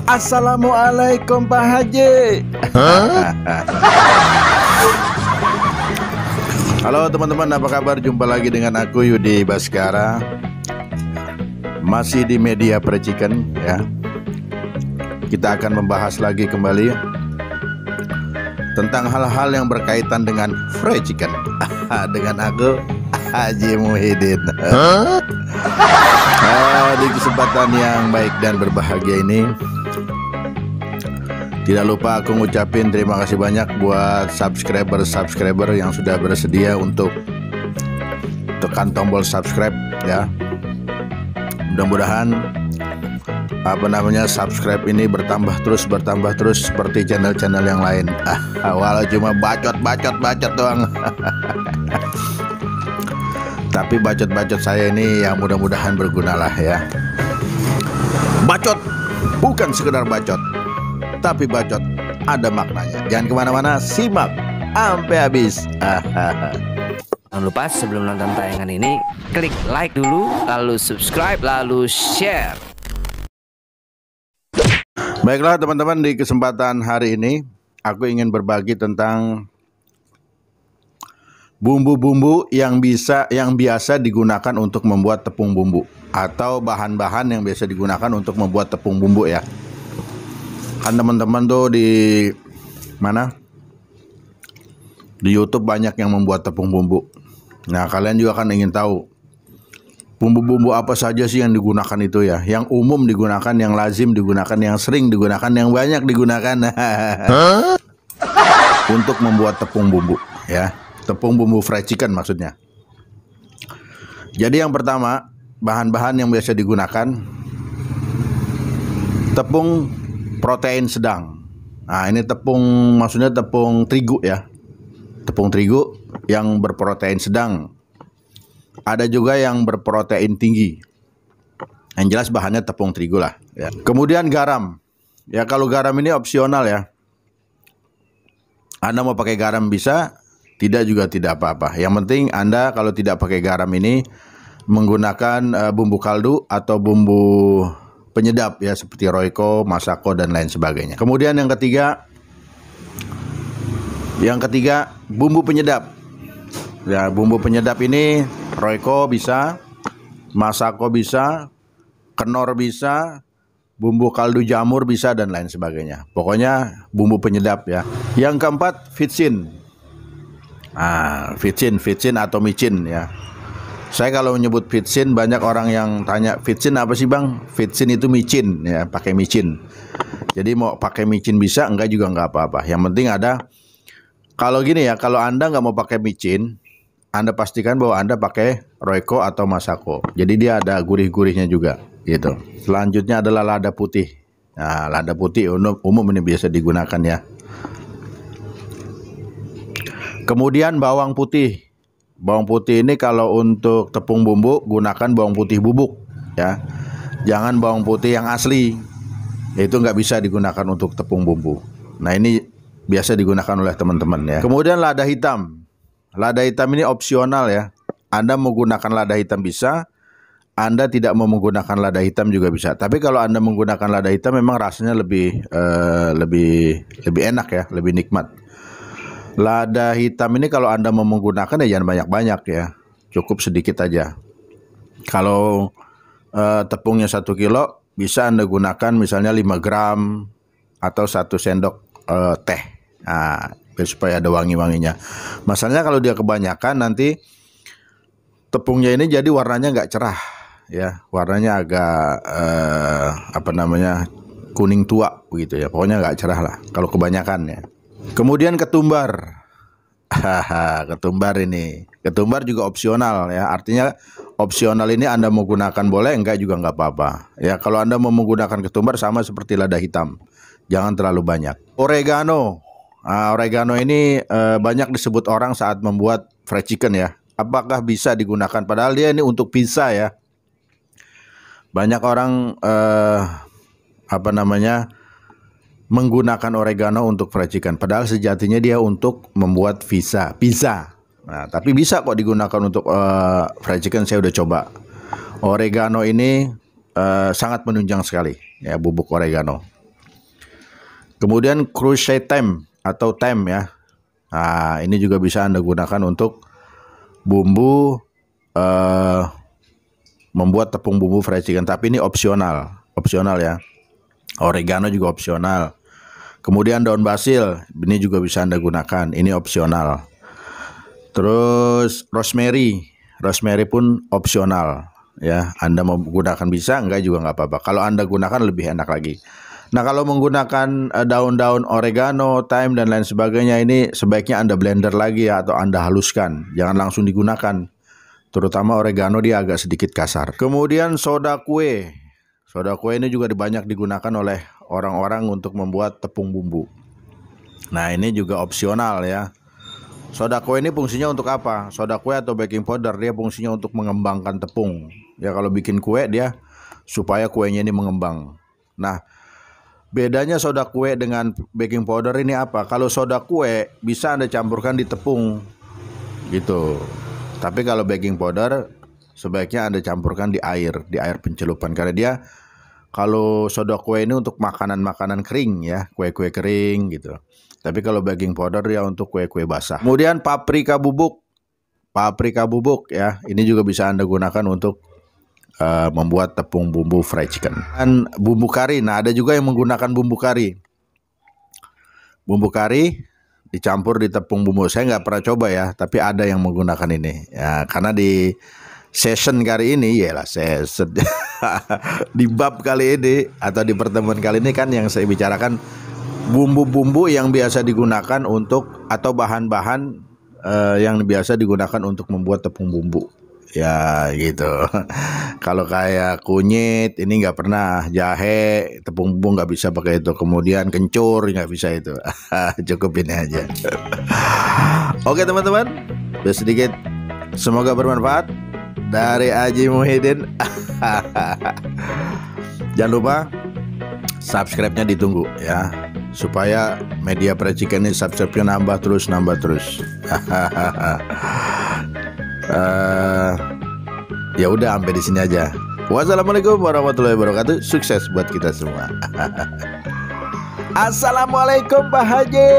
Assalamualaikum Pak Haji. Halo teman-teman, apa kabar? Jumpa lagi dengan aku Yudi Baskara. Masih di media Percikan ya. Kita akan membahas lagi kembali tentang hal-hal yang berkaitan dengan fried chicken dengan aku Haji Muhyiddin. Di kesempatan yang baik dan berbahagia ini, tidak lupa aku ngucapin terima kasih banyak buat subscriber yang sudah bersedia untuk tekan tombol subscribe ya. Mudah-mudahan subscribe ini bertambah terus seperti channel-channel yang lain. Walau cuma bacot doang. Tapi bacot saya ini yang mudah-mudahan berguna lah ya. Bacot bukan sekedar bacot, tapi bacot ada maknanya. Jangan kemana-mana, simak sampai habis. Jangan lupa sebelum nonton tayangan ini, klik like dulu, lalu subscribe, lalu share. Baiklah teman-teman, di kesempatan hari ini aku ingin berbagi tentang bumbu-bumbu yang biasa digunakan untuk membuat tepung bumbu, atau bahan-bahan yang biasa digunakan untuk membuat tepung bumbu ya. Kan teman-teman tuh di YouTube banyak yang membuat tepung bumbu. Nah, kalian juga kan ingin tahu bumbu-bumbu apa saja sih yang digunakan itu ya, yang umum digunakan, yang lazim digunakan, yang sering digunakan, yang banyak digunakan untuk membuat tepung bumbu ya. Tepung bumbu fried chicken maksudnya. Jadi yang pertama, bahan-bahan yang biasa digunakan tepung protein sedang. Nah, ini maksudnya tepung terigu ya. Tepung terigu yang berprotein sedang. Ada juga yang berprotein tinggi. Yang jelas bahannya tepung terigu lah ya. Kemudian garam. Ya, kalau garam ini opsional ya. Anda mau pakai garam bisa, tidak juga tidak apa-apa. Yang penting Anda kalau tidak pakai garam ini menggunakan bumbu kaldu atau bumbu penyedap ya, seperti Royco, Masako dan lain sebagainya. Kemudian yang ketiga bumbu penyedap. Ya, bumbu penyedap ini Royco bisa, Masako bisa, Knorr bisa, bumbu kaldu jamur bisa dan lain sebagainya. Pokoknya bumbu penyedap ya. Yang keempat, vitsin. Vitsin atau micin ya. Saya kalau menyebut vitsin, banyak orang yang tanya, vitsin apa sih bang? Vitsin itu micin ya, pakai micin. Jadi mau pakai micin bisa, enggak juga enggak apa-apa. Yang penting ada. Kalau gini ya, kalau Anda nggak mau pakai micin, Anda pastikan bahwa Anda pakai Royco atau Masako. Jadi dia ada gurih-gurihnya juga gitu. Selanjutnya adalah lada putih. Nah, lada putih umum ini biasa digunakan ya. Kemudian bawang putih. Bawang putih ini kalau untuk tepung bumbu gunakan bawang putih bubuk ya. Jangan bawang putih yang asli. Itu nggak bisa digunakan untuk tepung bumbu. Nah, ini biasa digunakan oleh teman-teman ya. Kemudian lada hitam. Lada hitam ini opsional ya. Anda mau gunakan lada hitam bisa, Anda tidak mau menggunakan lada hitam juga bisa. Tapi kalau Anda menggunakan lada hitam memang rasanya lebih enak ya, lebih nikmat. Lada hitam ini kalau Anda mau menggunakan ya jangan banyak-banyak ya. Cukup sedikit aja. Kalau tepungnya 1 kilo, bisa Anda gunakan misalnya 5 gram atau 1 sendok teh. Nah, supaya ada wangi-wanginya. Masalahnya kalau dia kebanyakan nanti tepungnya ini jadi warnanya nggak cerah ya. Warnanya agak kuning tua begitu ya. Pokoknya nggak cerah lah kalau kebanyakan ya. Kemudian ketumbar. Ketumbar juga opsional ya. Artinya opsional ini Anda mau gunakan boleh, enggak juga enggak apa-apa. Ya, kalau Anda mau menggunakan ketumbar sama seperti lada hitam. Jangan terlalu banyak. Oregano. Oregano ini banyak disebut orang saat membuat fried chicken ya. Apakah bisa digunakan? Padahal dia ini untuk pizza ya. Banyak orang menggunakan oregano untuk fried chicken. Padahal sejatinya dia untuk membuat pizza. Nah, tapi bisa kok digunakan untuk fried chicken. Saya udah coba. Oregano ini sangat menunjang sekali ya, bubuk oregano. Kemudian crusade thyme atau thyme ya. Nah, ini juga bisa Anda gunakan untuk bumbu membuat tepung bumbu fried chicken, tapi ini opsional ya. Oregano juga opsional. Kemudian daun basil, ini juga bisa Anda gunakan, ini opsional. Terus rosemary pun opsional ya. Anda mau gunakan bisa, enggak juga nggak apa-apa. Kalau Anda gunakan lebih enak lagi. Nah, kalau menggunakan daun-daun oregano, thyme dan lain sebagainya, ini sebaiknya Anda blender lagi ya, atau Anda haluskan. Jangan langsung digunakan. Terutama oregano, dia agak sedikit kasar. Kemudian soda kue. Soda kue ini juga banyak digunakan oleh orang-orang untuk membuat tepung bumbu. Nah, ini juga opsional ya. Soda kue ini fungsinya untuk apa? Soda kue atau baking powder, dia fungsinya untuk mengembangkan tepung. Ya, kalau bikin kue dia supaya kuenya ini mengembang. Nah, bedanya soda kue dengan baking powder ini apa? Kalau soda kue bisa Anda campurkan di tepung gitu. Tapi kalau baking powder sebaiknya Anda campurkan di air pencelupan, karena dia, kalau soda kue ini untuk makanan-makanan kering ya, kue-kue kering gitu. Tapi kalau baking powder ya untuk kue-kue basah. Kemudian paprika bubuk ya, ini juga bisa Anda gunakan untuk membuat tepung bumbu fried chicken. Dan bumbu kari, nah ada juga yang menggunakan bumbu kari. Bumbu kari dicampur di tepung bumbu. Saya nggak pernah coba ya, tapi ada yang menggunakan ini. Ya, karena di session kali ini, di bab kali ini atau di pertemuan kali ini kan yang saya bicarakan bumbu-bumbu yang biasa digunakan untuk, atau bahan-bahan yang biasa digunakan untuk membuat tepung bumbu. Ya gitu. Kalau kayak kunyit ini nggak pernah, jahe, tepung bumbu nggak bisa pakai itu. Kemudian kencur nggak bisa itu. Cukup ini aja. Oke teman-teman, udah sedikit, semoga bermanfaat dari Aji Muhyiddin. Jangan lupa subscribe-nya ditunggu ya, supaya media fried chicken ini subscribe-nya nambah terus. Ya udah, sampai di sini aja. Wassalamualaikum warahmatullahi wabarakatuh. Sukses buat kita semua. Assalamualaikum Pak Haji.